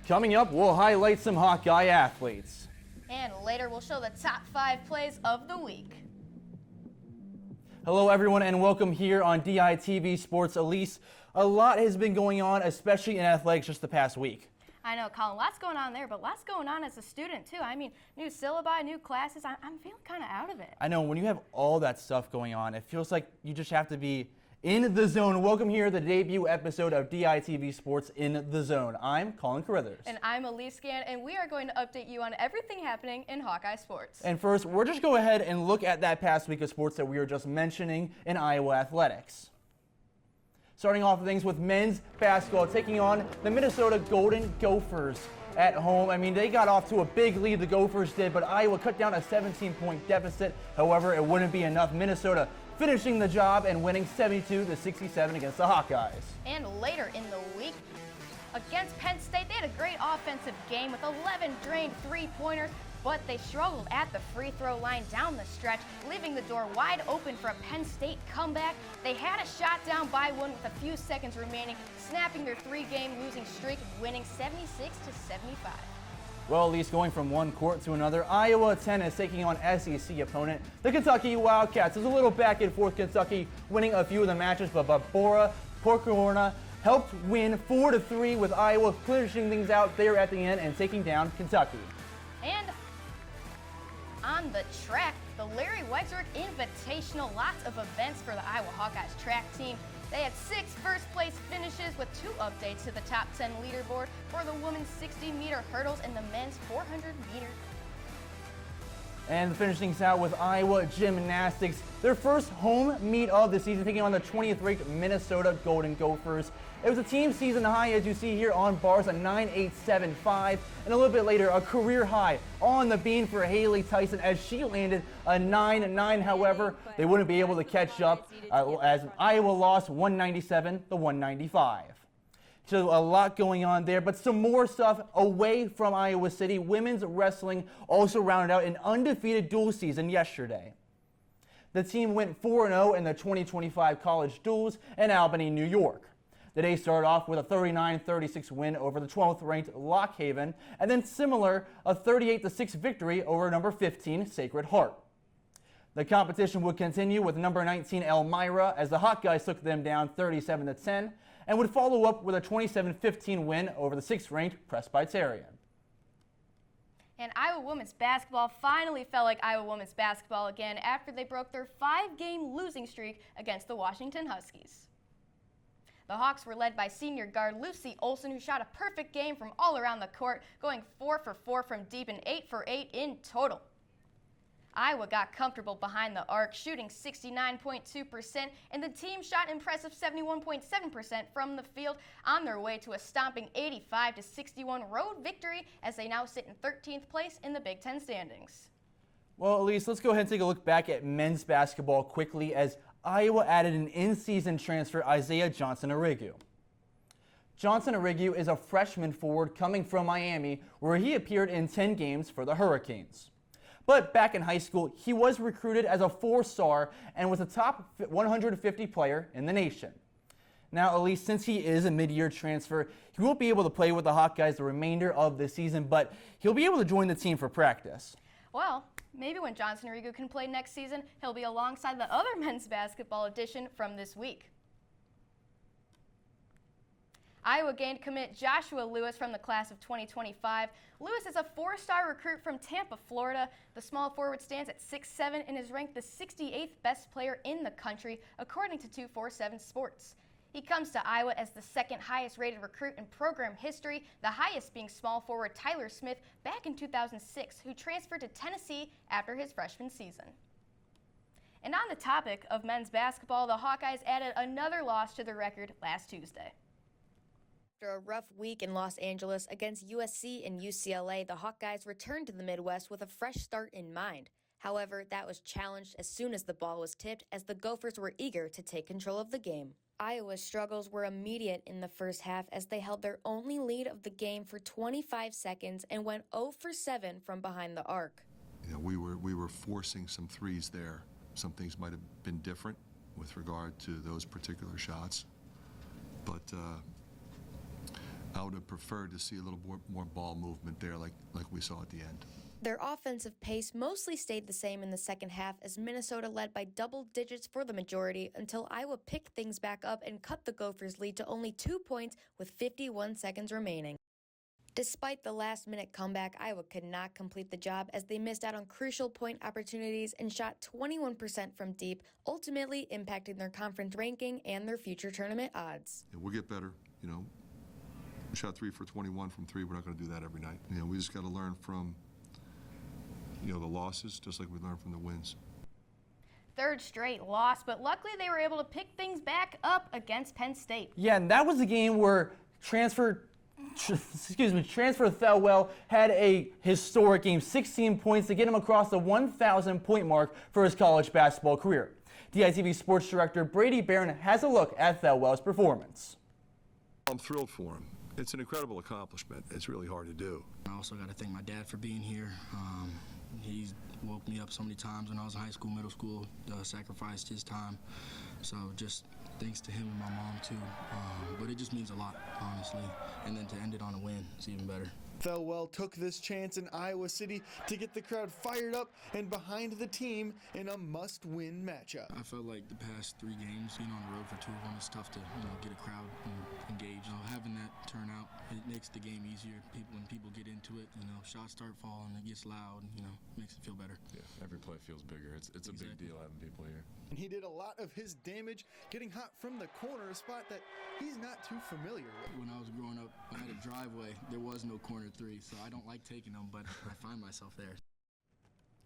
Coming up, we'll highlight some Hawkeye athletes. And later, we'll show the top 5 plays of the week. Hello, everyone, and welcome here on DITV Sports. Elise, a lot has been going on, especially in athletics, just the past week. I know, Colin, lots going on there, but lots going on as a student, too. I mean, new syllabi, new classes. I'm feeling kind of out of it. I know, when you have all that stuff going on, it feels like you just have to be in the zone. Welcome here to the debut episode of DITV Sports In the Zone. I'm Colin Carruthers. And I'm Elise Scan, and we are going to update you on everything happening in Hawkeye sports. And first, we'll just go ahead and look at that past week of sports that we were just mentioning in Iowa athletics. Starting off things with men's basketball, taking on the Minnesota Golden Gophers at home. I mean, they got off to a big lead, the Gophers did, but Iowa cut down a 17-point deficit. However, it wouldn't be enough. Minnesota finishing the job and winning 72-67 against the Hawkeyes. And later in the week, against Penn State, they had a great offensive game with 11 drained three-pointers, but they struggled at the free throw line down the stretch, leaving the door wide open for a Penn State comeback. They had a shot down by one with a few seconds remaining, snapping their 3-game losing streak, winning 76-75. Well, at least going from one court to another, Iowa 10 is taking on SEC opponent, the Kentucky Wildcats. It was a little back and forth, Kentucky winning a few of the matches, but Barbara Porcorna helped win 4-3 with Iowa finishing things out there at the end and taking down Kentucky. And on the track, the Larry Weisberg Invitational, lots of events for the Iowa Hawkeyes track team. They had 6 first-place finishes with 2 updates to the top 10 leaderboard for the women's 60-meter hurdles and the men's 400-meter. And finishing things out with Iowa gymnastics, their first home meet of the season, taking on the 20th-ranked Minnesota Golden Gophers. It was a team season high, as you see here on bars, a 9.875, and a little bit later, a career high on the beam for Haley Tyson as she landed a 9.9. However, they wouldn't be able to catch up as Iowa lost 197-195. So a lot going on there, but some more stuff away from Iowa City. Women's wrestling also rounded out an undefeated dual season yesterday. The team went 4-0 in the 2025 college duels in Albany, New York. The day started off with a 39-36 win over the 12th-ranked Lock Haven, and then similar, a 38-6 victory over number 15 Sacred Heart. The competition would continue with number 19 Elmira as the Hawkeyes took them down 37-10, and would follow up with a 27-15 win over the 6th-ranked Presbyterian. And Iowa women's basketball finally felt like Iowa women's basketball again after they broke their 5-game losing streak against the Washington Huskies. The Hawks were led by senior guard Lucy Olson, who shot a perfect game from all around the court, going 4 for 4 from deep and 8 for 8 in total. Iowa got comfortable behind the arc, shooting 69.2%, and the team shot impressive 71.7% from the field on their way to a stomping 85-61 road victory as they now sit in 13th place in the Big Ten standings. Well, Elise, let's go ahead and take a look back at men's basketball quickly as Iowa added an in-season transfer, Isaiah Johnson-Arigu. Johnson-Arigu is a freshman forward coming from Miami, where he appeared in 10 games for the Hurricanes. But back in high school, he was recruited as a 4-star and was a top 150 player in the nation. Now, at least since he is a mid-year transfer, he won't be able to play with the Hawkeyes the remainder of the season, but he'll be able to join the team for practice. Well, maybe when Johnson-Arigu can play next season, he'll be alongside the other men's basketball addition from this week. Iowa gained commit Joshua Lewis from the class of 2025. Lewis is a 4-star recruit from Tampa, Florida. The small forward stands at 6'7" and is ranked the 68th best player in the country, according to 247 Sports. He comes to Iowa as the 2nd highest rated recruit in program history, the highest being small forward Tyler Smith back in 2006, who transferred to Tennessee after his freshman season. And on the topic of men's basketball, the Hawkeyes added another loss to their record last Tuesday. After a rough week in Los Angeles against USC and UCLA, the Hawkeyes returned to the Midwest with a fresh start in mind. However, that was challenged as soon as the ball was tipped, as the Gophers were eager to take control of the game. Iowa's struggles were immediate in the first half as they held their only lead of the game for 25 seconds and went 0 for 7 from behind the arc. You know, we were forcing some threes there. Some things might have been different with regard to those particular shots, but I would have preferred to see a little more ball movement there like we saw at the end. Their offensive pace mostly stayed the same in the second half as Minnesota led by double digits for the majority until Iowa picked things back up and cut the Gophers' lead to only 2 points with 51 seconds remaining. Despite the last-minute comeback, Iowa could not complete the job as they missed out on crucial point opportunities and shot 21% from deep, ultimately impacting their conference ranking and their future tournament odds. Yeah, we'll get better, We shot 3 for 21 from 3. We're not going to do that every night. We just got to learn from the losses, just like we learned from the wins. Third straight loss, but luckily they were able to pick things back up against Penn State. Yeah, and that was a game where transfer Thelwell had a historic game, 16 points to get him across the 1,000 point mark for his college basketball career. DITV Sports Director Brady Barron has a look at Thelwell's performance. I'm thrilled for him. It's an incredible accomplishment. It's really hard to do. I also got to thank my dad for being here. He's woke me up so many times when I was in high school, middle school, sacrificed his time. So just thanks to him and my mom too. But it just means a lot, honestly. And then to end it on a win, it's even better. Thelwell took this chance in Iowa City to get the crowd fired up and behind the team in a must-win matchup. I felt like the past 3 games, on the road for 2 of them, it's tough to, get a crowd engaged. Having that turnout, it makes the game easier. When people get into it, shots start falling, it gets loud, makes it feel better. Yeah, every play feels bigger. It's a big deal having people here. And he did a lot of his damage getting hot from the corner, a spot that he's not too familiar with. When I was growing up, I had a driveway. There was no corner 3, so I don't like taking them, but I find myself there.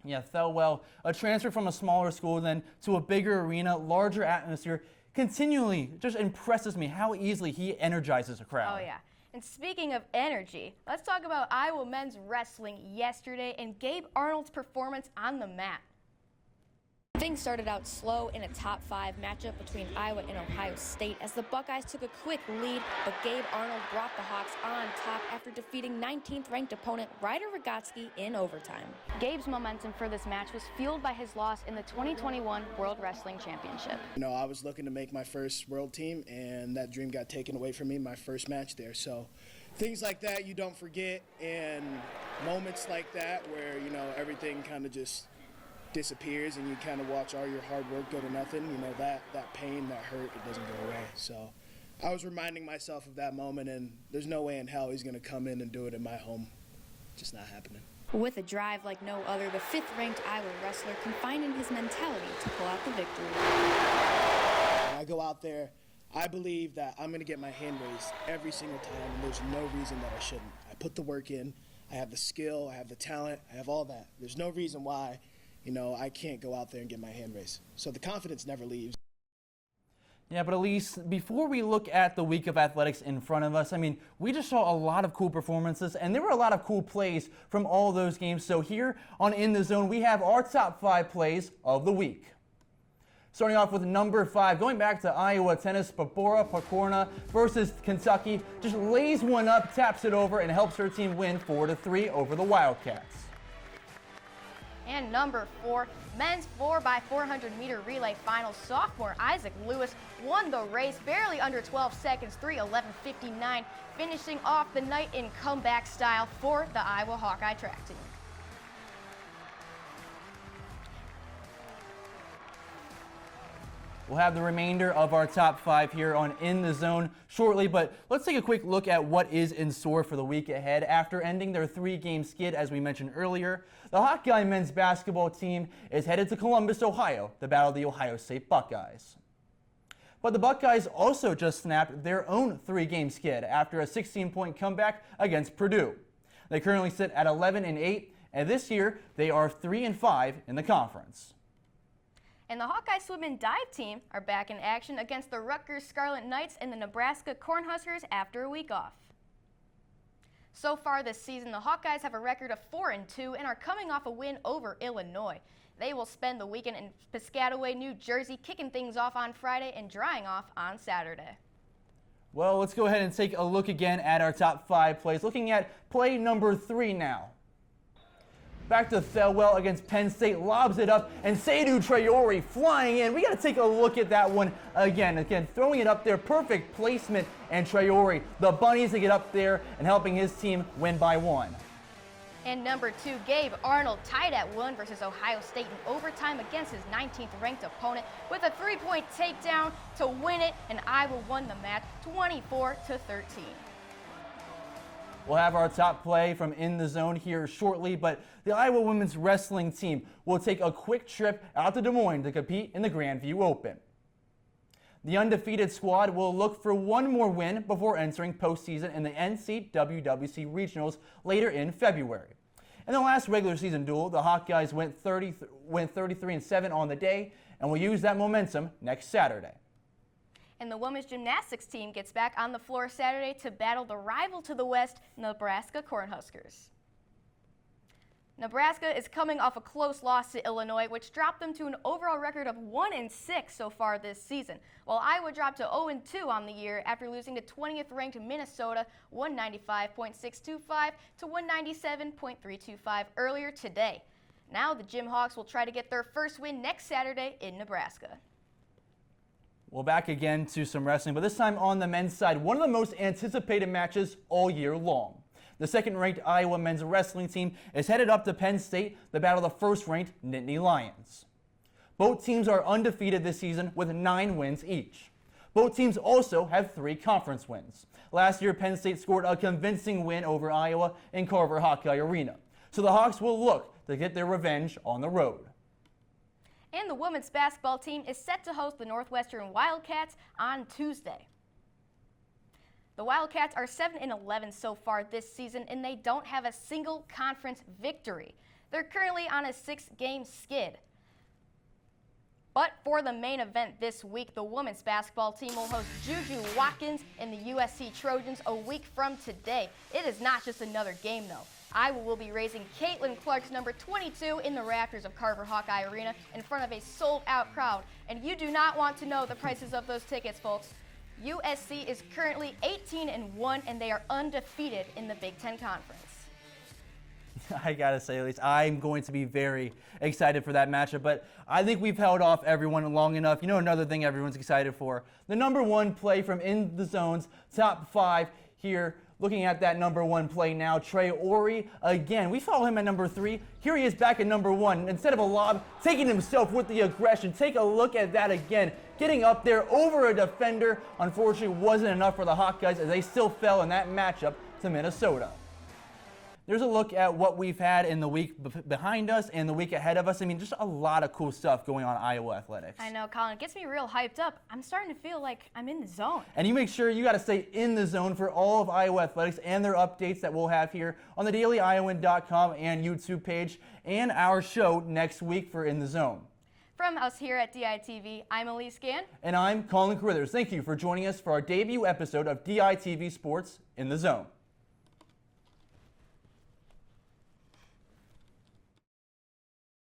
Yeah, Thelwell, a transfer from a smaller school then to a bigger arena, larger atmosphere, continually just impresses me how easily he energizes a crowd. Oh, yeah. And speaking of energy, let's talk about Iowa men's wrestling yesterday and Gabe Arnold's performance on the mat. Things started out slow in a top 5 matchup between Iowa and Ohio State as the Buckeyes took a quick lead, but Gabe Arnold brought the Hawks on top after defeating 19th ranked opponent Ryder Rogotsky in overtime. Gabe's momentum for this match was fueled by his loss in the 2021 World Wrestling Championship. I was looking to make my first world team, and that dream got taken away from me my first match there. So things like that you don't forget, and moments like that where, everything kind of just disappears and you kind of watch all your hard work go to nothing, that pain, that hurt, it doesn't go away. So I was reminding myself of that moment, and there's no way in hell he's going to come in and do it in my home. Just not happening. With a drive like no other, the 5th-ranked Iowa wrestler can find in his mentality to pull out the victory. When I go out there, I believe that I'm going to get my hand raised every single time, and there's no reason that I shouldn't. I put the work in, I have the skill, I have the talent, I have all that. There's no reason why I can't go out there and get my hand raised. So the confidence never leaves. Yeah, but Elise, before we look at the week of athletics in front of us, we just saw a lot of cool performances, and there were a lot of cool plays from all those games. So here on In the Zone, we have our top 5 plays of the week. Starting off with number 5, going back to Iowa tennis, Babora Pakorna versus Kentucky, just lays one up, taps it over, and helps her team win 4-3 over the Wildcats. And number 4, men's 4x400 meter relay finals, sophomore Isaac Lewis won the race barely under 12 seconds, 3:11.59, finishing off the night in comeback style for the Iowa Hawkeye track team. We'll have the remainder of our top 5 here on In the Zone shortly, but let's take a quick look at what is in store for the week ahead. After ending their 3-game skid, as we mentioned earlier, the Hawkeye men's basketball team is headed to Columbus, Ohio, to battle the Ohio State Buckeyes. But the Buckeyes also just snapped their own 3-game skid after a 16-point comeback against Purdue. They currently sit at 11-8, and this year they are 3-5 in the conference. And the Hawkeye swim and dive team are back in action against the Rutgers Scarlet Knights and the Nebraska Cornhuskers after a week off. So far this season, the Hawkeyes have a record of 4-2 and are coming off a win over Illinois. They will spend the weekend in Piscataway, New Jersey, kicking things off on Friday and drying off on Saturday. Well, let's go ahead and take a look again at our top 5 plays, looking at play number 3 now. Back to Thelwell against Penn State, lobs it up, and Seydou Traore flying in. We got to take a look at that one again. Again, throwing it up there, perfect placement, and Traore, the bunnies to get up there and helping his team win by 1. And number 2, Gabe Arnold tied at 1 versus Ohio State in overtime against his 19th ranked opponent with a 3-point takedown to win it, and Iowa won the match 24-13. We'll have our top play from In the Zone here shortly, but the Iowa women's wrestling team will take a quick trip out to Des Moines to compete in the Grandview Open. The undefeated squad will look for one more win before entering postseason in the NCWWC Regionals later in February. In the last regular season duel, the Hawkeyes went 33-7 on the day and will use that momentum next Saturday. And the women's gymnastics team gets back on the floor Saturday to battle the rival to the west, Nebraska Cornhuskers. Nebraska is coming off a close loss to Illinois, which dropped them to an overall record of 1-6 so far this season, while Iowa dropped to 0-2 on the year after losing to 20th ranked Minnesota 195.625 to 197.325 earlier today. Now the Jimhawks will try to get their first win next Saturday in Nebraska. Well, back again to some wrestling, but this time on the men's side, one of the most anticipated matches all year long. The second-ranked Iowa men's wrestling team is headed up to Penn State to battle the first-ranked Nittany Lions. Both teams are undefeated this season with 9 wins each. Both teams also have 3 conference wins. Last year, Penn State scored a convincing win over Iowa in Carver Hawkeye Arena. So the Hawks will look to get their revenge on the road. And the women's basketball team is set to host the Northwestern Wildcats on Tuesday. The Wildcats are 7-11 so far this season, and they don't have a single conference victory. They're currently on a 6-game skid. But for the main event this week, the women's basketball team will host Juju Watkins and the USC Trojans a week from today. It is not just another game, though. Iowa will be raising Caitlin Clark's number 22 in the rafters of Carver Hawkeye Arena in front of a sold-out crowd. And you do not want to know the prices of those tickets, folks. USC is currently 18-1, and they are undefeated in the Big Ten Conference. I gotta say, at least I'm going to be very excited for that matchup, but I think we've held off everyone long enough. You know, another thing everyone's excited for, the number 1 play from In the Zone's top 5 here. Looking at that number 1 play now, Traore again. We follow him at number 3. Here he is back at number 1. Instead of a lob, taking himself with the aggression. Take a look at that again. Getting up there over a defender. Unfortunately, wasn't enough for the Hawkeyes as they still fell in that matchup to Minnesota. There's a look at what we've had in the week behind us and the week ahead of us. I mean, just a lot of cool stuff going on in Iowa athletics. I know, Colin. It gets me real hyped up. I'm starting to feel like I'm in the zone. And you make sure you got to stay in the zone for all of Iowa athletics and their updates that we'll have here on the DailyIowan.com and YouTube page and our show next week for In the Zone. From us here at DITV, I'm Elise Gann. And I'm Colin Carruthers. Thank you for joining us for our debut episode of DITV Sports In the Zone.